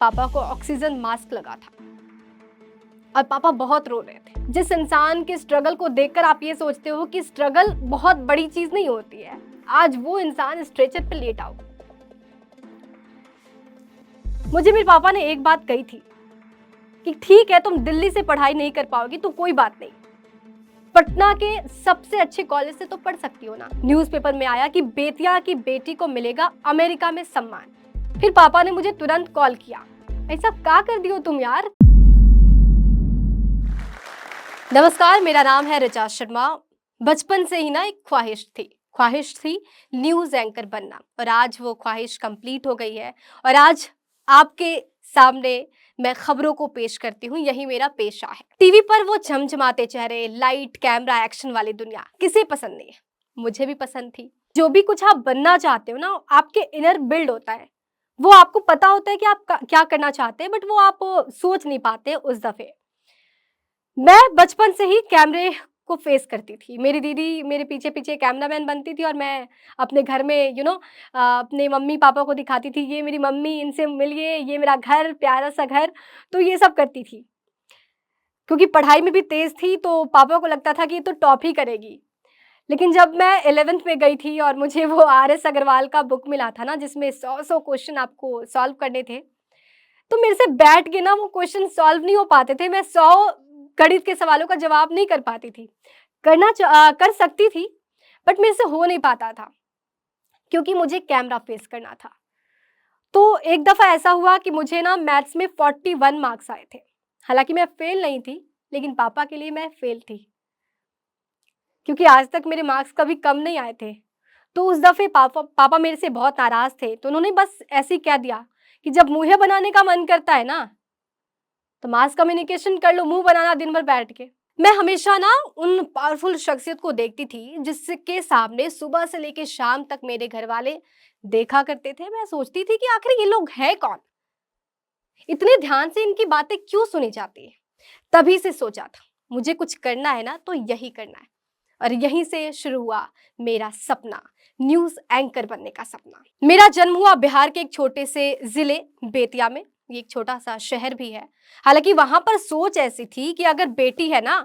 पापा को oxygen mask लगा था और पापा बहुत रो रहे थे। जिस इंसान के स्ट्रगल को देखकर आप ये सोचते हो कि स्ट्रगल बहुत बड़ी चीज नहीं होती है, आज वो इंसान स्ट्रेचर पे लेटा हो। मुझे मेरे पापा ने एक बात कही थी कि ठीक है, तुम दिल्ली से पढ़ाई नहीं कर पाओगी तो कोई बात नहीं, पटना के सबसे अच्छे कॉलेज से तो पढ़ सकती हो ना। न्यूज़पेपर में आया कि बेतिया की बेटी को मिलेगा अमेरिका में सम्मान। फिर पापा ने मुझे तुरंत कॉल किया, ऐसा क्या कर दियो तुम यार। नमस्कार, मेरा नाम है ऋचा शर्मा। बचपन से ही ना एक ख्वाहिश थी न्यूज एंकर बनना, और आज वो ख्वाहिश कंप्लीट हो गई है। और आज आपके सामने मैं खबरों को पेश करती हूँ, यही मेरा पेशा है। टीवी पर वो झमझमाते चेहरे, लाइट, कैमरा, एक्शन वाली दुनिया किसे पसंद नहीं है। मुझे भी पसंद थी। जो भी कुछ आप बनना चाहते हो ना, आपके इनर बिल्ड होता है। वो आपको पता होता है कि आप क्या करना चाहते हैं, बट वो आप सोच नहीं पाते उस दफे। मैं बचपन से ही कैमरे को फेस करती थी। मेरी दीदी मेरे पीछे पीछे कैमरामैन बनती थी और मैं अपने घर में अपने मम्मी पापा को दिखाती थी, ये मेरी मम्मी, इनसे मिलिए, ये मेरा घर, प्यारा सा घर। तो ये सब करती थी। क्योंकि पढ़ाई में भी तेज थी तो पापा को लगता था कि ये तो टॉप ही करेगी। लेकिन जब मैं 11th में गई थी और मुझे वो RS अग्रवाल का बुक मिला था ना, जिसमें 100 क्वेश्चन आपको सॉल्व करने थे, तो मेरे से बैठ के ना वो क्वेश्चन सॉल्व नहीं हो पाते थे। मैं 100 गणित के सवालों का जवाब नहीं कर पाती थी। कर सकती थी, बट मेरे से हो नहीं पाता था क्योंकि मुझे कैमरा फेस करना था। तो एक दफ़ा ऐसा हुआ कि मुझे ना मैथ्स में 41 मार्क्स आए थे। हालाँकि मैं फेल नहीं थी, लेकिन पापा के लिए मैं फेल थी, क्योंकि आज तक मेरे मार्क्स कभी कम नहीं आए थे। तो उस दफ़े पापा पापा मेरे से बहुत नाराज़ थे, तो उन्होंने बस ऐसे ही कह दिया कि जब मुँह बनाने का मन करता है ना, तो मास कम्युनिकेशन कर लो, मुंह बनाना दिन भर बैठ के। मैं हमेशा ना उन पावरफुल शख्सियत को देखती थी जिसके सामने सुबह से लेके शाम तक मेरे घर वाले देखा करते थे। मैं सोचती थी कि आखिर ये लोग हैं कौन, इतने ध्यान से इनकी बातें क्यों सुनी जाती है। तभी से सोचा था, मुझे कुछ करना है ना तो यही करना है। और यहीं से शुरू हुआ मेरा सपना, न्यूज एंकर बनने का सपना। मेरा जन्म हुआ बिहार के एक छोटे से जिले बेतिया में। ये एक छोटा सा शहर भी है। हालांकि वहां पर सोच ऐसी थी कि अगर बेटी है ना,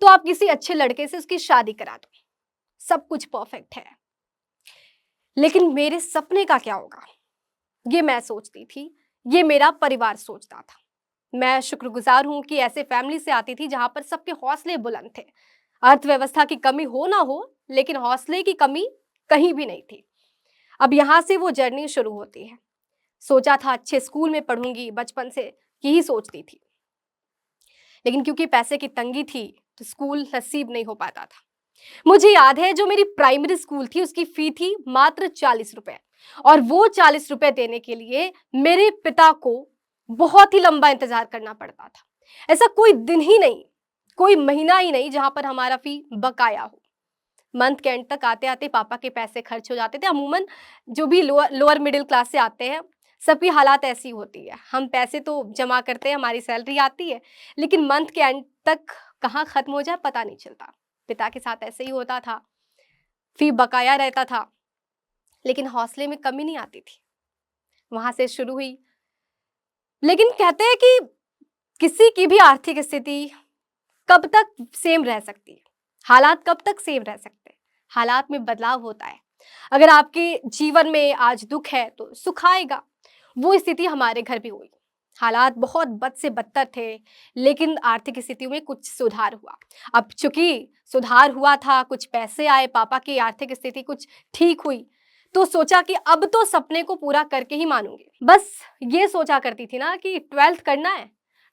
तो आप किसी अच्छे लड़के से उसकी शादी करा दो, सब कुछ परफेक्ट है। लेकिन मेरे सपने का क्या होगा, ये मैं सोचती थी, ये मेरा परिवार सोचता था। मैं शुक्रगुजार हूं कि ऐसे फैमिली से आती थी जहां पर सबके हौसले बुलंद थे। अर्थव्यवस्था की कमी हो ना हो, लेकिन हौसले की कमी कहीं भी नहीं थी। अब यहां से वो जर्नी शुरू होती है। सोचा था अच्छे स्कूल में पढ़ूंगी, बचपन से यही सोचती थी। लेकिन क्योंकि पैसे की तंगी थी तो स्कूल नसीब नहीं हो पाता था। मुझे याद है, जो मेरी प्राइमरी स्कूल थी उसकी फी थी मात्र 40 रुपए, और वो 40 रुपए देने के लिए मेरे पिता को बहुत ही लंबा इंतजार करना पड़ता था। ऐसा कोई दिन ही नहीं, कोई महीना ही नहीं जहां पर हमारा फी बकाया हो। मंथ के एंड तक आते आते पापा के पैसे खर्च हो जाते थे। अमूमन जो भी लोअर मिडिल क्लास से आते हैं, सबकी हालात ऐसी होती है। हम पैसे तो जमा करते हैं, हमारी सैलरी आती है, लेकिन मंथ के एंड तक कहाँ खत्म हो जाए पता नहीं चलता। पिता के साथ ऐसे ही होता था, फी बकाया रहता था, लेकिन हौसले में कमी नहीं आती थी। वहां से शुरू हुई। लेकिन कहते हैं कि किसी की भी आर्थिक स्थिति कब तक सेम रह सकती है, हालात कब तक सेम रह सकते हैं। हालात में बदलाव होता है। अगर आपके जीवन में आज दुख है तो सुख आएगा। वो स्थिति हमारे घर भी हुई। हालात बहुत बद से बदतर थे, लेकिन आर्थिक स्थिति में कुछ सुधार हुआ। अब चूंकि सुधार हुआ था, कुछ पैसे आए, पापा की आर्थिक स्थिति कुछ ठीक हुई, तो सोचा कि अब तो सपने को पूरा करके ही मानूंगी। बस ये सोचा करती थी ना कि 12th करना है,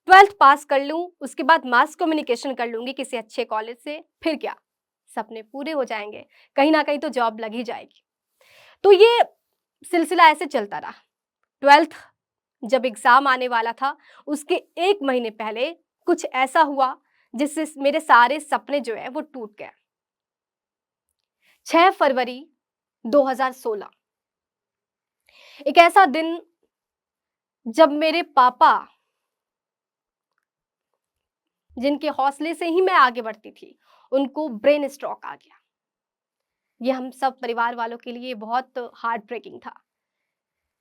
12th पास कर लूं, उसके बाद मास कम्युनिकेशन कर लूंगी किसी अच्छे कॉलेज से, फिर क्या, सपने पूरे हो जाएंगे, कहीं ना कहीं तो जॉब लग ही जाएगी। तो ये सिलसिला ऐसे चलता रहा। 12th जब एग्जाम आने वाला था, उसके 1 महीने पहले कुछ ऐसा हुआ जिससे मेरे सारे सपने जो है वो टूट गए। 6 फरवरी 2016, एक ऐसा दिन जब मेरे पापा, जिनके हौसले से ही मैं आगे बढ़ती थी, उनको ब्रेन स्ट्रोक आ गया। ये हम सब परिवार वालों के लिए बहुत हार्ट ब्रेकिंग था।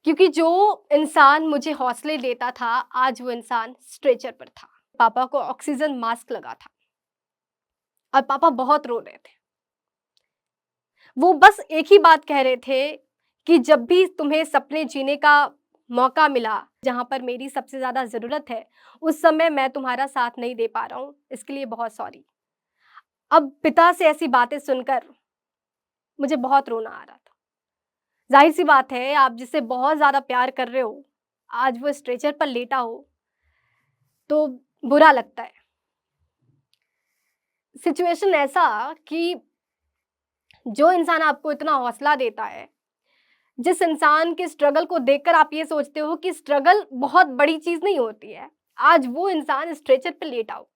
क्योंकि जो इंसान मुझे हौसले देता था, आज वो इंसान स्ट्रेचर पर था। पापा को ऑक्सीजन मास्क लगा था और पापा बहुत रो रहे थे। वो बस एक ही बात कह रहे थे कि जब भी तुम्हें सपने जीने का मौका मिला, जहाँ पर मेरी सबसे ज़्यादा ज़रूरत है, उस समय मैं तुम्हारा साथ नहीं दे पा रहा हूँ, इसके लिए बहुत सॉरी। अब पिता से ऐसी बातें सुनकर मुझे बहुत रोना आ रहा था। ज़ाहिर-सी बात है, आप जिससे बहुत ज़्यादा प्यार कर रहे हो, आज वो स्ट्रेचर पर लेटा हो, तो बुरा लगता है। सिचुएशन ऐसा कि जो इंसान आपको इतना हौसला देता है, जिस इंसान के स्ट्रगल को देखकर आप ये सोचते हो कि स्ट्रगल बहुत बड़ी चीज़ नहीं होती है, आज वो इंसान स्ट्रेचर पे लेटा हो।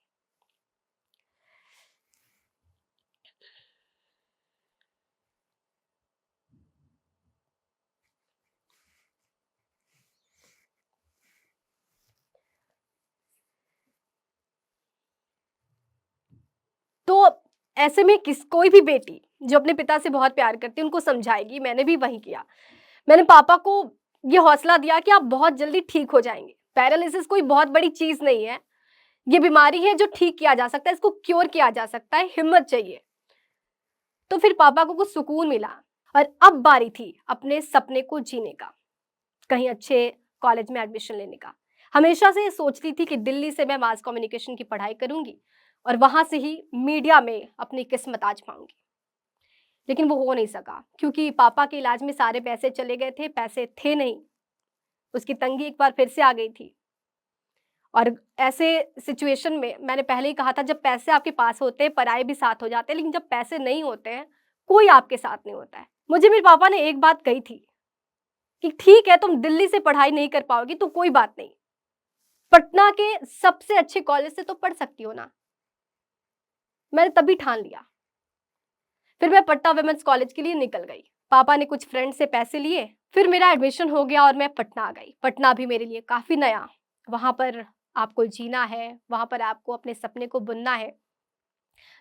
तो ऐसे में कोई भी बेटी जो अपने पिता से बहुत प्यार करती है, उनको समझाएगी, मैंने भी वही किया। मैंने पापा को ये हौसला दिया कि आप बहुत जल्दी ठीक हो जाएँगे। पैरालिसिस कोई बहुत बड़ी चीज़ नहीं है, ये बीमारी है जो ठीक किया जा सकता है, इसको क्योर किया जा सकता है, हिम्मत चाहिए। तो फिर पापा को कुछ सुकून मिला और अब बारी थी अपने सपने को जीने का, कहीं अच्छे कॉलेज में एडमिशन लेने का। हमेशा से सोचती थी कि दिल्ली से मैं मास कम्युनिकेशन की पढ़ाई करूँगी और वहाँ से ही मीडिया में अपनी किस्मत आज़माऊँगी। लेकिन वो हो नहीं सका क्योंकि पापा के इलाज में सारे पैसे चले गए थे, पैसे थे नहीं। उसकी तंगी एक बार फिर से आ गई थी और ऐसे सिचुएशन में मैंने पहले ही कहा था, जब पैसे आपके पास होते हैं, पराये भी साथ हो जाते हैं, लेकिन जब पैसे नहीं होते हैं, कोई आपके साथ नहीं होता है। मुझे मेरे पापा ने एक बात कही थी कि ठीक है, तुम दिल्ली से पढ़ाई नहीं कर पाओगी तो कोई बात नहीं, पटना के सबसे अच्छे कॉलेज से तो पढ़ सकती हो ना। मैंने तभी ठान लिया। फिर मैं पटना विमेंस कॉलेज के लिए निकल गई। पापा ने कुछ फ्रेंड से पैसे लिए, फिर मेरा एडमिशन हो गया और मैं पटना आ गई। पटना भी मेरे लिए काफ़ी नया, वहाँ पर आपको जीना है, वहाँ पर आपको अपने सपने को बुनना है।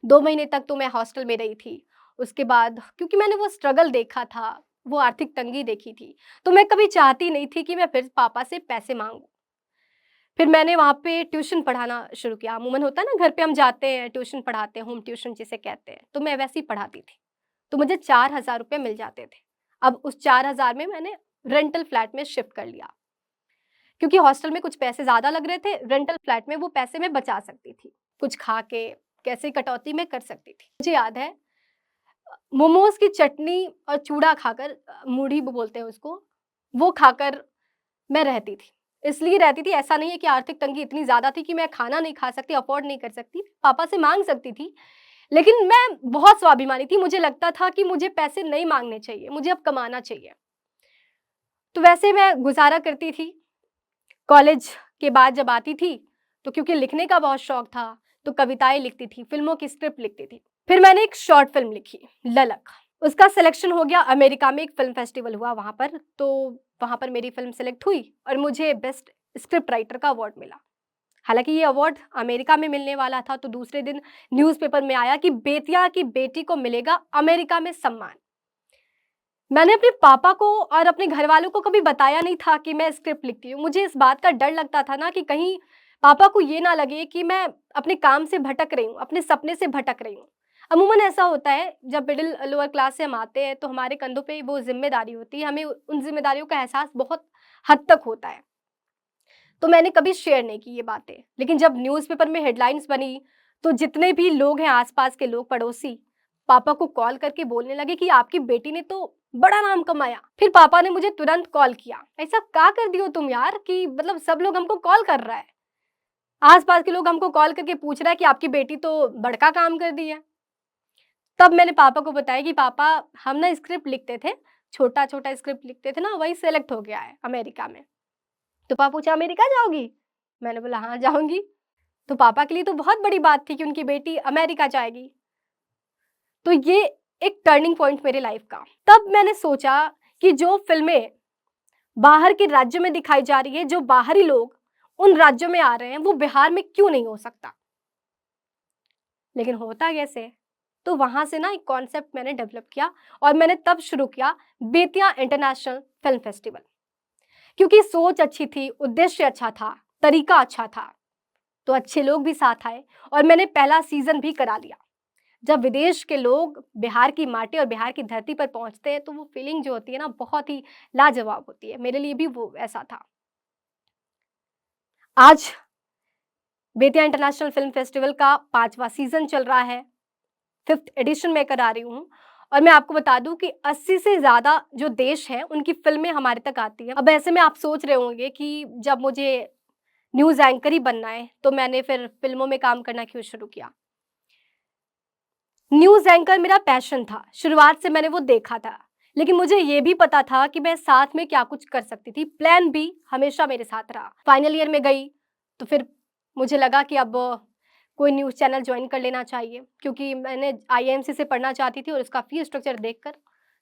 2 महीने तक तो मैं हॉस्टल में रही थी। उसके बाद क्योंकि मैंने वो स्ट्रगल देखा था, वो आर्थिक तंगी देखी थी, तो मैं कभी चाहती नहीं थी कि मैं फिर पापा से पैसे माँगूँ। फिर मैंने वहाँ पे ट्यूशन पढ़ाना शुरू किया। अमूमन होता है ना, घर पे हम जाते हैं, ट्यूशन पढ़ाते हैं, होम ट्यूशन जिसे कहते हैं, तो मैं वैसे ही पढ़ाती थी। तो मुझे 4,000 रुपए मिल जाते थे। अब उस 4,000 में मैंने रेंटल फ्लैट में शिफ्ट कर लिया, क्योंकि हॉस्टल में कुछ पैसे ज़्यादा लग रहे थे, रेंटल फ्लैट में वो पैसे मैं बचा सकती थी। कुछ खा के कैसे कटौती मैं कर सकती थी। मुझे याद है मोमोज़ की चटनी और चूड़ा खाकर, मूढ़ी वो बोलते हैं उसको, वो खाकर मैं रहती थी। इसलिए रहती थी, ऐसा नहीं है कि आर्थिक तंगी इतनी ज़्यादा थी कि मैं खाना नहीं खा सकती, अफ़ोर्ड नहीं कर सकती, पापा से माँग सकती थी। लेकिन मैं बहुत स्वाभिमानी थी, मुझे लगता था कि मुझे पैसे नहीं माँगने चाहिए, मुझे अब कमाना चाहिए। तो वैसे मैं गुज़ारा करती थी। कॉलेज के बाद जब आती थी, तो क्योंकि लिखने का बहुत शौक था, तो कविताएँ लिखती थी, फ़िल्मों की स्क्रिप्ट लिखती थी। फिर मैंने एक शॉर्ट फ़िल्म लिखी, ललक। उसका सिलेक्शन हो गया, अमेरिका में एक फ़िल्म फेस्टिवल हुआ वहाँ पर, तो वहाँ पर मेरी फ़िल्म सेलेक्ट हुई और मुझे बेस्ट स्क्रिप्ट राइटर का अवार्ड मिला। हालाँकि ये अवार्ड अमेरिका में मिलने वाला था, तो दूसरे दिन न्यूज़पेपर में आया कि बेतिया की बेटी को मिलेगा अमेरिका में सम्मान। मैंने अपने पापा को और अपने घरवालों को कभी बताया नहीं था कि मैं स्क्रिप्ट लिखती हूँ। मुझे इस बात का डर लगता था ना कि कहीं पापा को ये ना लगे कि मैं अपने काम से भटक रही हूँ, अपने सपने से भटक रही हूँ। अमूमन ऐसा होता है, जब मिडिल लोअर क्लास से हम आते हैं तो हमारे कंधों पे वो ज़िम्मेदारी होती है, हमें उन ज़िम्मेदारियों का एहसास बहुत हद तक होता है। तो मैंने कभी शेयर नहीं की ये बातें। लेकिन जब न्यूज़पेपर में हेडलाइन्स बनी, तो जितने भी लोग हैं, आस-पास के लोग, पड़ोसी, पापा को कॉल करके बोलने लगे कि आपकी बेटी ने तो बड़ा नाम कमाया। फिर पापा ने मुझे तुरंत कॉल किया, "ऐसा क्या कर दी हो तुम यार कि मतलब सब लोग हमको कॉल कर रहा है। आस-पास के लोग हमको कॉल करके पूछ रहा है कि आपकी बेटी तो बड़का काम कर दी है।" तब मैंने पापा को बताया कि पापा, हम ना स्क्रिप्ट लिखते थे, छोटा-छोटा स्क्रिप्ट लिखते थे ना, वही सेलेक्ट हो गया है अमेरिका में। तो पापा पूछा, "अमेरिका जाओगी?" मैंने बोला, "हाँ, जाऊँगी।" तो पापा के लिए तो बहुत बड़ी बात थी कि उनकी बेटी अमेरिका जाएगी। तो ये एक टर्निंग पॉइंट मेरे लाइफ का। तब मैंने सोचा कि जो फ़िल्में बाहर के राज्यों में दिखाई जा रही है, जो बाहरी लोग उन राज्यों में आ रहे हैं, वो बिहार में क्यों नहीं हो सकता? लेकिन होता कैसे? तो वहाँ से ना एक कॉन्सेप्ट मैंने डेवलप किया और मैंने तब शुरू किया बेतिया इंटरनेशनल फ़िल्म फेस्टिवल। क्योंकि सोच अच्छी थी, उद्देश्य अच्छा था, तरीका अच्छा था, तो अच्छे लोग भी साथ आए और मैंने पहला सीज़न भी करा लिया। जब विदेश के लोग बिहार की माटी और बिहार की धरती पर पहुँचते हैं, तो वो फीलिंग जो होती है ना, बहुत ही लाजवाब होती है। मेरे लिए भी वो ऐसा था। आज बेतिया इंटरनेशनल फ़िल्म फेस्टिवल का 5वां सीज़न चल रहा है, 5th एडिशन मैं करा रही हूँ और मैं आपको बता दूँ कि 80 से ज़्यादा जो देश हैं, उनकी फ़िल्में हमारे तक आती हैं। अब ऐसे में आप सोच रहे होंगे कि जब मुझे न्यूज़ एंकर ही बनना है, तो मैंने फिर फ़िल्मों में काम करना क्यों शुरू किया? न्यूज़ एंकर मेरा पैशन था, शुरुआत से मैंने वो देखा था। लेकिन मुझे ये भी पता था कि मैं साथ में क्या कुछ कर सकती थी, प्लान बी हमेशा मेरे साथ रहा। फाइनल ईयर में गई, तो फिर मुझे लगा कि अब कोई न्यूज़ चैनल जॉइन कर लेना चाहिए, क्योंकि मैंने आईएमसी से पढ़ना चाहती थी और उसका फ़ी स्ट्रक्चर देखकर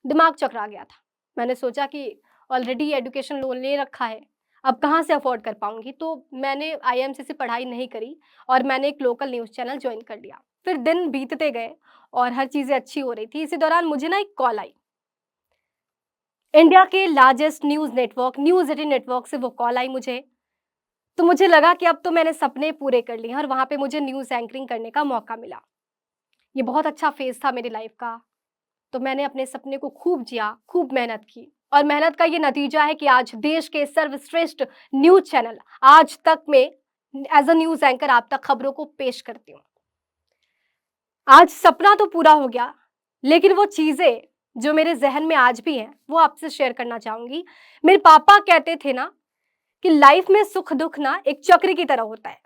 दिमाग चकरा गया था। मैंने सोचा कि ऑलरेडी एजुकेशन लोन ले रखा है, अब कहाँ से अफ़ोर्ड कर पाऊँगी? तो मैंने आईएमसी से पढ़ाई नहीं करी और मैंने एक लोकल न्यूज़ चैनल जॉइन कर लिया। फिर दिन बीतते गए और हर चीज़ें अच्छी हो रही थी। इसी दौरान मुझे ना एक कॉल आई। इंडिया के largest news network news 18 network से वो कॉल आई मुझे। तो मुझे लगा कि अब तो मैंने सपने पूरे कर लिए हैं और वहाँ पे मुझे न्यूज़ एंकरिंग करने का मौका मिला। ये बहुत अच्छा फ़ेज़ था मेरी लाइफ़ का। तो मैंने अपने सपने को खूब जिया, खूब मेहनत की और मेहनत का ये नतीजा है कि आज देश के सर्वश्रेष्ठ न्यूज़ चैनल आज तक में एज़ अ न्यूज़ एंकर आप तक खबरों को पेश करती हूँ। आज सपना तो पूरा हो गया, लेकिन वो चीज़ें जो मेरे ज़हन में आज भी हैं, वो आपसे शेयर करना चाहूँगी। मेरे पापा कहते थे ना कि लाइफ़ में सुख-दुःख ना एक चक्र की तरह होता है।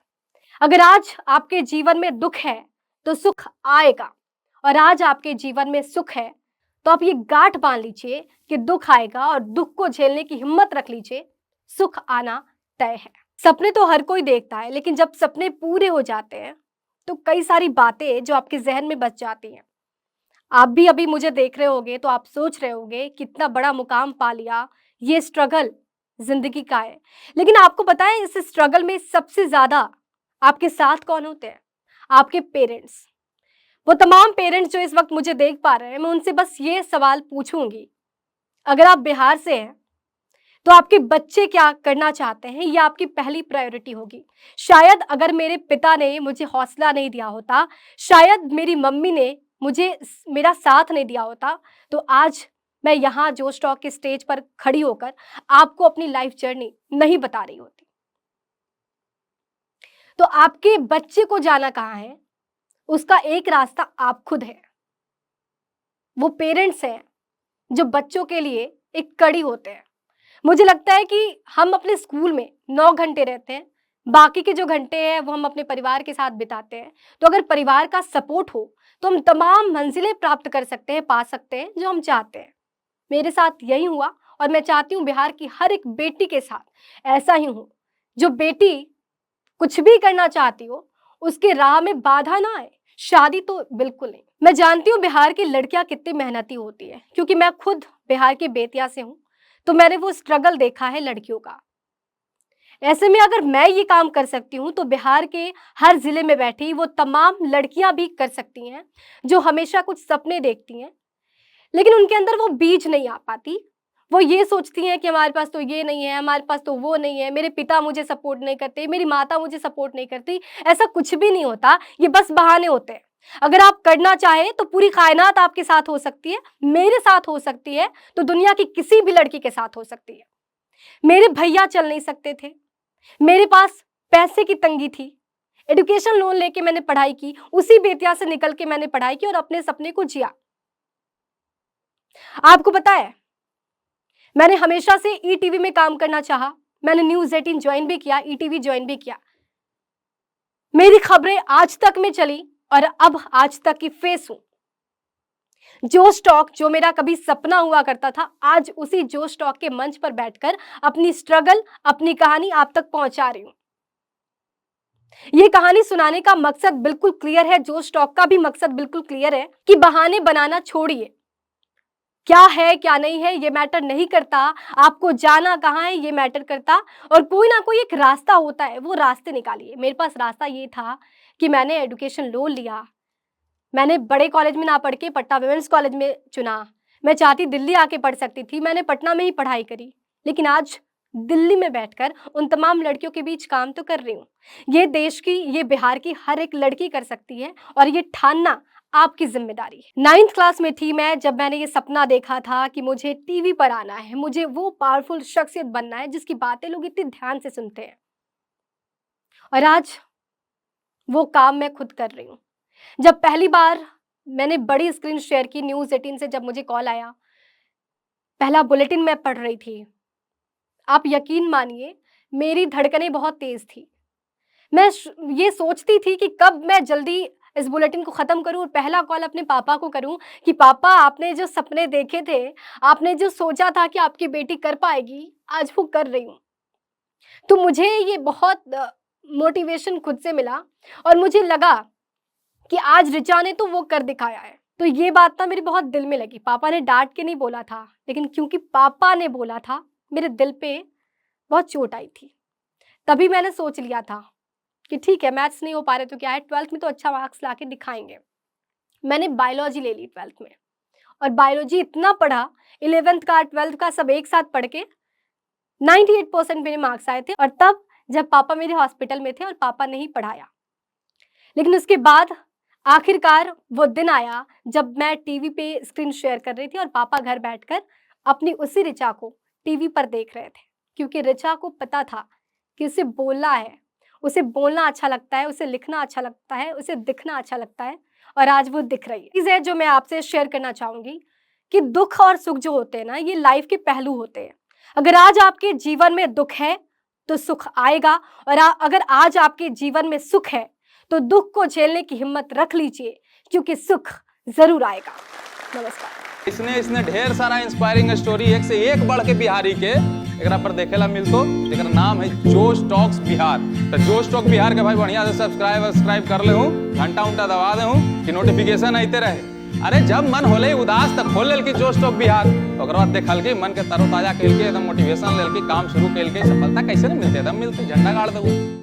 अगर आज आपके जीवन में दुःख है, तो सुख आएगा और आज आपके जीवन में सुख है, तो आप ये गाँठ बाँध लीजिए कि दुःख आएगा और दुःख को झेलने की हिम्मत रख लीजिए, सुख आना तय है। सपने तो हर कोई देखता है, लेकिन जब सपने पूरे हो जाते हैं, तो कई सारी बातें जो आपके ज़हन में बच जाती हैं। आप भी अभी मुझे देख रहे होंगे तो आप सोच रहे होंगे कितना बड़ा मुकाम पा लिया, ये स्ट्रगल ज़िंदगी का है। लेकिन आपको पता है इस स्ट्रगल में सबसे ज़्यादा आपके साथ कौन होते हैं? आपके पेरेंट्स। वो तमाम पेरेंट्स जो इस वक़्त मुझे देख पा रहे हैं, मैं उनसे बस ये सवाल पूछूँगी, अगर आप बिहार से हैं, तो आपके बच्चे क्या करना चाहते हैं, ये आपकी पहली प्रायोरिटी होगी। शायद अगर मेरे पिता ने मुझे हौसला नहीं दिया होता, शायद मेरी मम्मी ने मुझे मेरा साथ नहीं दिया होता, तो आज मैं यहाँ जोश टॉक के स्टेज पर खड़ी होकर आपको अपनी लाइफ जर्नी नहीं बता रही होती। तो आपके बच्चे को जाना कहाँ है, उसका एक रास्ता आप खुद हैं। वो पेरेंट्स हैं, जो बच्चों के लिए एक कड़ी होते हैं। मुझे लगता है कि हम अपने स्कूल में 9 घंटे रहते हैं, बाकी के जो घंटे हैं वो हम अपने परिवार के साथ बिताते हैं। तो अगर परिवार का सपोर्ट हो, तो हम तमाम मंज़िलें प्राप्त कर सकते हैं, पा सकते हैं जो हम चाहते हैं। मेरे साथ यही हुआ और मैं चाहती हूँ बिहार की हर एक बेटी के साथ ऐसा ही हो। जो बेटी कुछ भी करना चाहती हो, उसके राह में बाधा ना आए, शादी तो बिल्कुल नहीं। मैं जानती हूँ बिहार की लड़कियाँ कितनी मेहनती होती हैं, क्योंकि मैं खुद बिहार के बेतिया से हूँ, तो मैंने वो स्ट्रगल देखा है लड़कियों का। ऐसे में अगर मैं ये काम कर सकती हूँ, तो बिहार के हर ज़िले में बैठी वो तमाम लड़कियाँ भी कर सकती हैं, जो हमेशा कुछ सपने देखती हैं, लेकिन उनके अंदर वो बीज नहीं आ पाती। वो ये सोचती हैं कि हमारे पास तो ये नहीं है, हमारे पास तो वो नहीं है, मेरे पिता मुझे सपोर्ट नहीं करते, मेरी माता मुझे सपोर्ट नहीं करती। ऐसा कुछ भी नहीं होता, ये बस बहाने होते हैं। अगर आप करना चाहें तो पूरी कायनात आपके साथ हो सकती है, मेरे साथ हो सकती है, तो दुनिया की किसी भी लड़की के साथ हो सकती है। मेरे भैया चल नहीं सकते थे, मेरे पास पैसे की तंगी थी, एजुकेशन लोन लेके मैंने पढ़ाई की, उसी बेतिया से निकल के मैंने पढ़ाई की और अपने सपने को जिया। आपको पता है मैंने हमेशा से ईटीवी में काम करना चाहा। मैंने न्यूज़ 18 जॉइन भी किया, ईटीवी जॉइन भी किया। मेरी खबरें आज तक में चली और अब आज तक की फेस हूँ। जोश टॉक जो मेरा कभी सपना हुआ करता था, आज उसी जोश टॉक के मंच पर बैठकर अपनी स्ट्रगल, अपनी कहानी आप तक पहुंचा रही हूँ। ये कहानी सुनाने का मकसद बिल्कुल क्लियर है, जोश टॉक का भी मकसद बिल्कुल क्लियर है कि बहाने बनाना छोड़िए। क्या है क्या नहीं है ये मैटर नहीं करता, आपको जाना कहाँ है ये मैटर करता, और कोई ना कोई एक रास्ता होता है, वो रास्ते निकालिए। मेरे पास रास्ता ये था कि मैंने एजुकेशन लोन लिया, मैंने बड़े कॉलेज में ना पढ़ के पटना वुमेन्स कॉलेज में चुना। मैं चाहती दिल्ली आके पढ़ सकती थी, मैंने पटना में ही पढ़ाई करी, लेकिन आज दिल्ली में बैठकर उन तमाम लड़कियों के बीच काम तो कर रही हूँ। ये देश की, ये बिहार की हर एक लड़की कर सकती है और ये ठानना आपकी जिम्मेदारी है। 9th क्लास में थी मैं जब मैंने ये सपना देखा था कि मुझे टीवी पर आना है, मुझे वो पावरफुल शख्सियत बनना है जिसकी बातें लोग इतने ध्यान से सुनते हैं। और आज वो काम मैं खुद कर रही हूँ। जब पहली बार मैंने बड़ी स्क्रीन शेयर की न्यूज़ 18 से, जब मुझे कॉल आया, पहला बुलेटिन मैं पढ़ रही थी। आप यकीन मानिए मेरी धड़कनें बहुत तेज थी। मैं ये सोचती थी कि कब मैं जल्दी इस बुलेटिन को ख़त्म करूं और पहला कॉल अपने पापा को करूं कि पापा, आपने जो सपने देखे थे, आपने जो सोचा था कि आपकी बेटी कर पाएगी, आज वो कर रही हूँ। तो मुझे ये बहुत मोटिवेशन खुद से मिला और मुझे लगा कि आज ऋचा ने तो वो कर दिखाया है। तो ये बात ना मेरे बहुत दिल में लगी। पापा ने डांट के नहीं बोला था, लेकिन क्योंकि पापा ने बोला था, मेरे दिल पे बहुत चोट आई थी। तभी मैंने सोच लिया था कि ठीक है, मैथ्स नहीं हो पा रहे तो क्या है, 12th में तो अच्छा मार्क्स ला के दिखाएंगे। मैंने बायोलॉजी ले ली 12th में और बायोलॉजी इतना पढ़ा, 11th का 12th का सब एक साथ पढ़ के 98% मेरे मार्क्स आए थे। और तब जब पापा मेरे हॉस्पिटल में थे और पापा ने ही पढ़ाया। लेकिन उसके बाद आखिरकार वो दिन आया जब मैं टीवी पे स्क्रीन शेयर कर रही थी और पापा घर बैठकर अपनी उसी ऋचा को टीवी पर देख रहे थे, क्योंकि ऋचा को पता था कि उसे बोलना है, उसे बोलना अच्छा लगता है, उसे लिखना अच्छा लगता है, उसे दिखना अच्छा लगता है और आज वो दिख रही है। चीज़ है जो मैं आपसे शेयर करना चाहूँगी कि दुख और सुख जो होते हैं ना, ये लाइफ के पहलू होते हैं। अगर आज आपके जीवन में दुख है तो सुख आएगा, और अगर आज आपके जीवन में सुख है तो दुख को झेलने की हिम्मत रख लीजिए, क्योंकि सुख जरूर आएगा। नमस्कार। इसने ढेर सारा इंस्पायरिंग स्टोरी एक से एक बढ़ के बिहारी के एकरा पर देखेला मिलतो, जेकर नाम है जोश टॉक्स बिहार। तो जोश टॉक बिहार के भाई बढ़िया से सब्सक्राइब कर ले हूँ, घंटा उंटा दबा दे हूँ कि नोटिफिकेशन आते रहे। अरे जब मन होले उदास तब खोल लेल की जोश टॉक बिहार, तो ओकर बाद देखल के मन के तरोताजा कैल के एकदम मोटिवेशन लेल के काम शुरू कैल के सफलता कैसे नहीं मिलते, एकदम मिलते, झंडा गाड़ देबू।